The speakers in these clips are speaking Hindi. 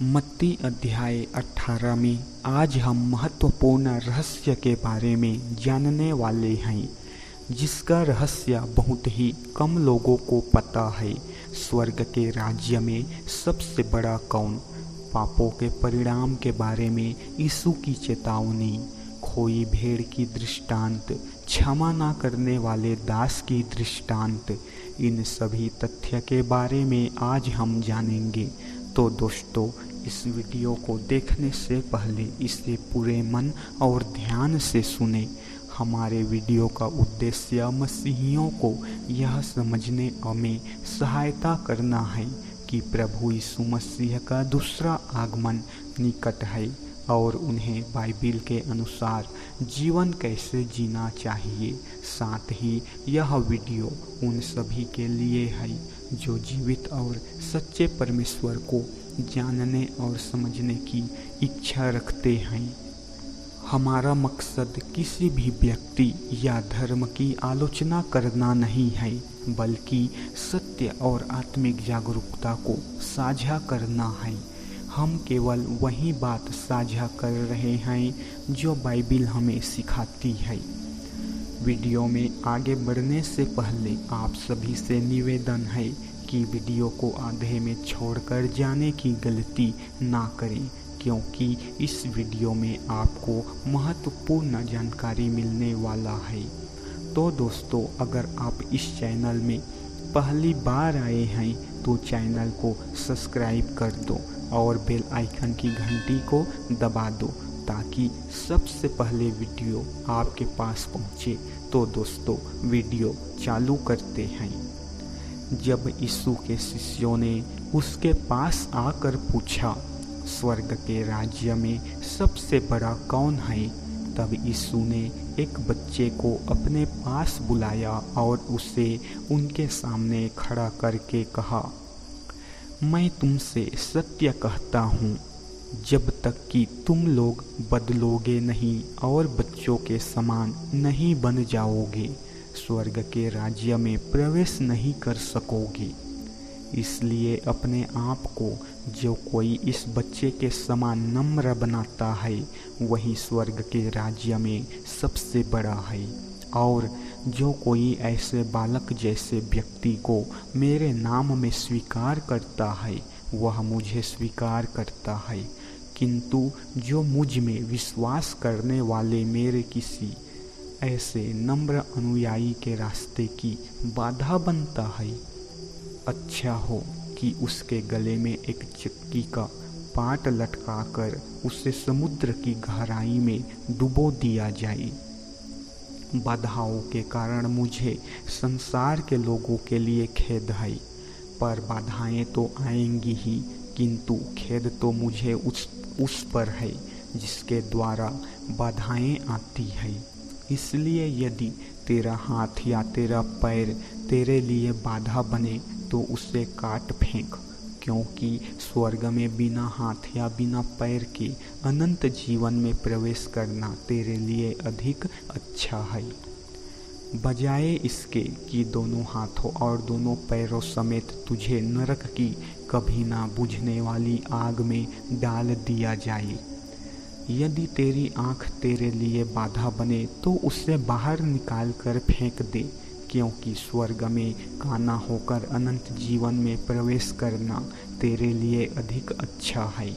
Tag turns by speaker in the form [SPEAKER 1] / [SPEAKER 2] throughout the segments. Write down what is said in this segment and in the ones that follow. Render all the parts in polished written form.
[SPEAKER 1] मत्ती अध्याय 18 में आज हम महत्वपूर्ण रहस्य के बारे में जानने वाले हैं, जिसका रहस्य बहुत ही कम लोगों को पता है। स्वर्ग के राज्य में सबसे बड़ा कौन? पापों के परिणाम के बारे में यीशु की चेतावनी, खोई भेड़ की दृष्टांत, क्षमा न करने वाले दास की दृष्टांत, इन सभी तथ्य के बारे में आज हम जानेंगे। तो दोस्तों, इस वीडियो को देखने से पहले इसे पूरे मन और ध्यान से सुने। हमारे वीडियो का उद्देश्य मसीहियों को यह समझने में सहायता करना है कि प्रभु यीशु मसीह का दूसरा आगमन निकट है और उन्हें बाइबिल के अनुसार जीवन कैसे जीना चाहिए। साथ ही यह वीडियो उन सभी के लिए है जो जीवित और सच्चे परमेश्वर को जानने और समझने की इच्छा रखते हैं। हमारा मकसद किसी भी व्यक्ति या धर्म की आलोचना करना नहीं है, बल्कि सत्य और आत्मिक जागरूकता को साझा करना है। हम केवल वही बात साझा कर रहे हैं जो बाइबिल हमें सिखाती है। वीडियो में आगे बढ़ने से पहले आप सभी से निवेदन है कि वीडियो को आधे में छोड़कर जाने की गलती ना करें, क्योंकि इस वीडियो में आपको महत्वपूर्ण जानकारी मिलने वाला है। तो दोस्तों, अगर आप इस चैनल में पहली बार आए हैं तो चैनल को सब्सक्राइब कर दो और बेल आइकन की घंटी को दबा दो ताकि सबसे पहले वीडियो आपके पास पहुंचे। तो दोस्तों, वीडियो चालू करते हैं। जब यीशु के शिष्यों ने उसके पास आकर पूछा, स्वर्ग के राज्य में सबसे बड़ा कौन है, तब यीशु ने एक बच्चे को अपने पास बुलाया और उसे उनके सामने खड़ा करके कहा, मैं तुमसे सत्य कहता हूँ, जब तक कि तुम लोग बदलोगे नहीं और बच्चों के समान नहीं बन जाओगे, स्वर्ग के राज्य में प्रवेश नहीं कर सकोगे। इसलिए अपने आप को जो कोई इस बच्चे के समान नम्र बनाता है, वही स्वर्ग के राज्य में सबसे बड़ा है। और जो कोई ऐसे बालक जैसे व्यक्ति को मेरे नाम में स्वीकार करता है, वह मुझे स्वीकार करता है, किंतु जो मुझ में विश्वास करने वाले मेरे किसी ऐसे नम्र अनुयायी के रास्ते की बाधा बनता है, अच्छा हो कि उसके गले में एक चक्की का पाट लटकाकर उसे समुद्र की गहराई में डुबो दिया जाए। बाधाओं के कारण मुझे संसार के लोगों के लिए खेद है, पर बाधाएं तो आएंगी ही, किंतु खेद तो मुझे उस पर है जिसके द्वारा बाधाएं आती है। इसलिए यदि तेरा हाथ या तेरा पैर तेरे लिए बाधा बने तो उसे काट फेंक, क्योंकि स्वर्ग में बिना हाथ या बिना पैर के अनंत जीवन में प्रवेश करना तेरे लिए अधिक अच्छा है, बजाय इसके कि दोनों हाथों और दोनों पैरों समेत तुझे नरक की कभी ना बुझने वाली आग में डाल दिया जाए। यदि तेरी आँख तेरे लिए बाधा बने तो उसे बाहर निकाल कर फेंक दे, क्योंकि स्वर्ग में काना होकर अनंत जीवन में प्रवेश करना तेरे लिए अधिक अच्छा है,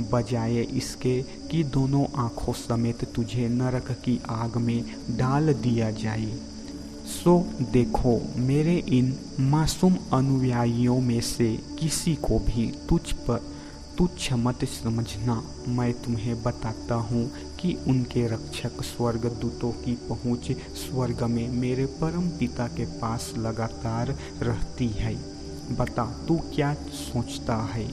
[SPEAKER 1] बजाय इसके कि दोनों आँखों समेत तुझे नरक की आग में डाल दिया जाए। सो देखो, मेरे इन मासूम अनुयायियों में से किसी को भी तुच्छ मत समझना। मैं तुम्हें बताता हूँ कि उनके रक्षक स्वर्गदूतों की पहुँच स्वर्ग में मेरे परम पिता के पास लगातार रहती है। बता, तू क्या सोचता है?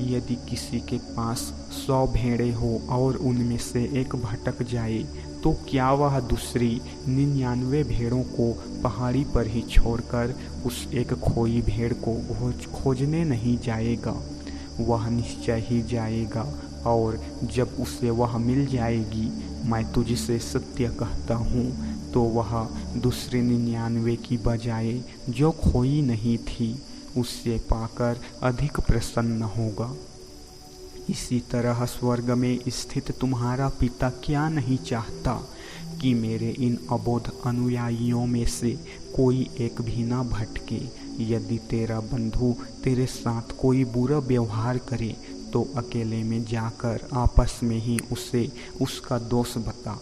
[SPEAKER 1] यदि किसी के पास 100 भेड़ें हो और उनमें से एक भटक जाए, तो क्या वह दूसरी 99 भेड़ों को पहाड़ी पर ही छोड़कर उस एक खोई भेड़ को खोजने नहीं जाएगा? वह निश्चय ही जाएगा, और जब उसे वह मिल जाएगी, मैं तुझसे सत्य कहता हूँ, तो वह दूसरे 99 की बजाय जो खोई नहीं थी उससे पाकर अधिक प्रसन्न होगा। इसी तरह स्वर्ग में स्थित तुम्हारा पिता क्या नहीं चाहता कि मेरे इन अबोध अनुयायियों में से कोई एक भी ना भटके। यदि तेरा बंधु तेरे साथ कोई बुरा व्यवहार करे तो अकेले में जाकर आपस में ही उसे उसका दोष बता।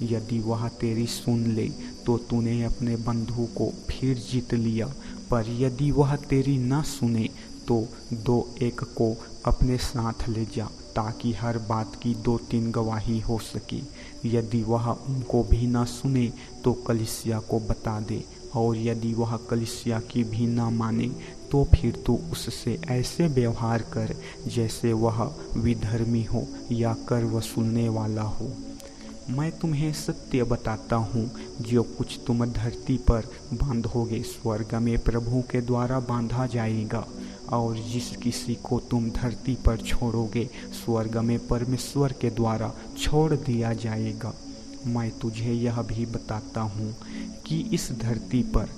[SPEAKER 1] यदि वह तेरी सुन ले तो तूने अपने बंधु को फिर जीत लिया, पर यदि वह तेरी न सुने तो दो एक को अपने साथ ले जा, ताकि हर बात की 2-3 गवाही हो सके। यदि वह उनको भी न सुने तो कलीसिया को बता दे, और यदि वह कलीसिया की भी न माने तो फिर तू उससे ऐसे व्यवहार कर जैसे वह विधर्मी हो या कर वसूलने वाला हो। मैं तुम्हें सत्य बताता हूँ, जो कुछ तुम धरती पर बांधोगे स्वर्ग में प्रभु के द्वारा बांधा जाएगा, और जिस किसी को तुम धरती पर छोड़ोगे स्वर्ग में परमेश्वर के द्वारा छोड़ दिया जाएगा। मैं तुझे यह भी बताता हूँ कि इस धरती पर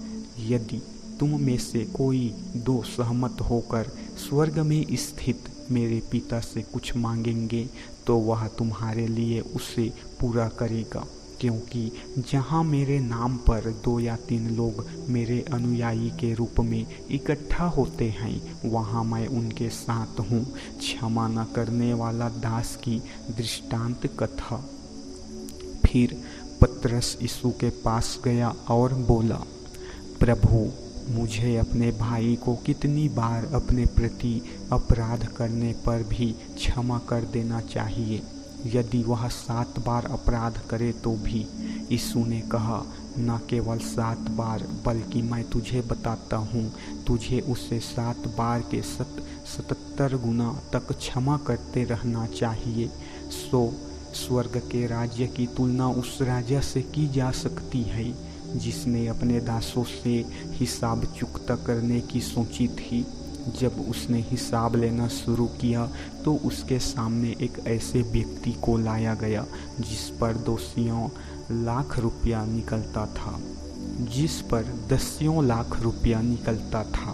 [SPEAKER 1] यदि तुम में से कोई 2 सहमत होकर स्वर्ग में स्थित मेरे पिता से कुछ मांगेंगे तो वह तुम्हारे लिए उसे पूरा करेगा। क्योंकि जहाँ मेरे नाम पर 2 या 3 लोग मेरे अनुयायी के रूप में इकट्ठा होते हैं, वहाँ मैं उनके साथ हूँ। क्षमा न करने वाला दास की दृष्टांत कथा। फिर पतरस यीशु के पास गया और बोला, प्रभु, मुझे अपने भाई को कितनी बार अपने प्रति अपराध करने पर भी क्षमा कर देना चाहिए? यदि वह 7 बार अपराध करे तो भी? यीशु ने कहा, न केवल 7 बार, बल्कि मैं तुझे बताता हूँ, तुझे उसे 7 बार के 77 गुना तक क्षमा करते रहना चाहिए। सो स्वर्ग के राज्य की तुलना उस राजा से की जा सकती है जिसने अपने दासों से हिसाब चुकता करने की सोची थी। जब उसने हिसाब लेना शुरू किया तो उसके सामने एक ऐसे व्यक्ति को लाया गया जिस पर 200 लाख रुपया निकलता था,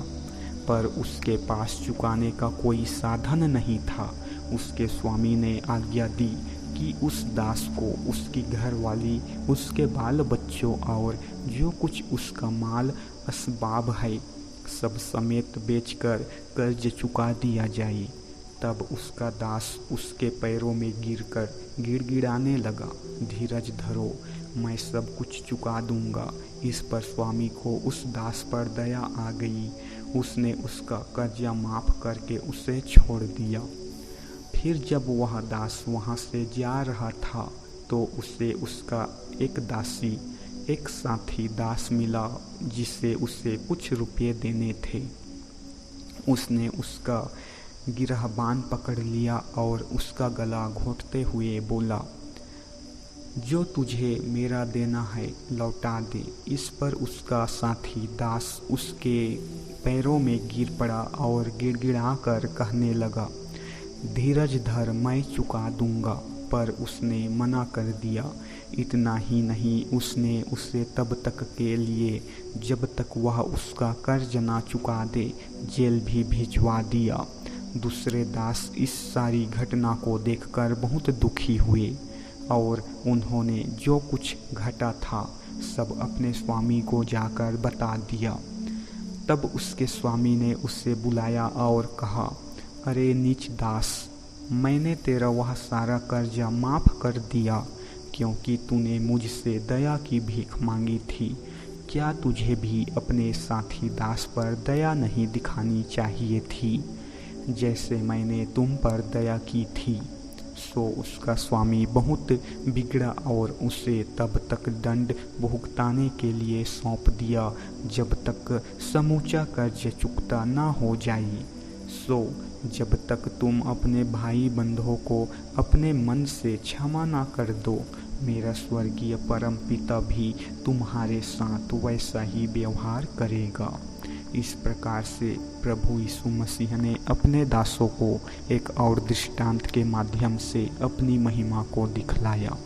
[SPEAKER 1] पर उसके पास चुकाने का कोई साधन नहीं था। उसके स्वामी ने आज्ञा दी कि उस दास को उसकी घरवाली, उसके बाल बच्चों और जो कुछ उसका माल असबाब है सब समेत बेचकर कर्ज चुका दिया जाए। तब उसका दास उसके पैरों में गिरकर गिड़गिड़ाने लगा, धीरज धरो, मैं सब कुछ चुका दूंगा। इस पर स्वामी को उस दास पर दया आ गई। उसने उसका कर्जा माफ करके उसे छोड़ दिया। फिर जब वह दास वहाँ से जा रहा था तो उसे उसका एक साथी दास मिला जिसे उसे कुछ रुपये देने थे। उसने उसका गिरहबान पकड़ लिया और उसका गला घोंटते हुए बोला, जो तुझे मेरा देना है लौटा दे। इस पर उसका साथी दास उसके पैरों में गिर पड़ा और गिड़गिड़ा कर कहने लगा, धीरज धर, मैं चुका दूंगा। पर उसने मना कर दिया। इतना ही नहीं, उसने उसे तब तक के लिए जब तक वह उसका कर्ज ना चुका दे जेल भी भिजवा दिया। दूसरे दास इस सारी घटना को देखकर बहुत दुखी हुए और उन्होंने जो कुछ घटा था सब अपने स्वामी को जाकर बता दिया। तब उसके स्वामी ने उसे बुलाया और कहा, अरे नीच दास, मैंने तेरा वह सारा कर्जा माफ़ कर दिया क्योंकि तूने मुझसे दया की भीख मांगी थी। क्या तुझे भी अपने साथी दास पर दया नहीं दिखानी चाहिए थी जैसे मैंने तुम पर दया की थी? सो उसका स्वामी बहुत बिगड़ा और उसे तब तक दंड भुगताने के लिए सौंप दिया जब तक समूचा कर्ज चुकता ना हो जाए। सो जब तक तुम अपने भाई बंधुओं को अपने मन से क्षमा ना कर दो, मेरा स्वर्गीय परम पिता भी तुम्हारे साथ वैसा ही व्यवहार करेगा। इस प्रकार से प्रभु यीशु मसीह ने अपने दासों को एक और दृष्टांत के माध्यम से अपनी महिमा को दिखलाया।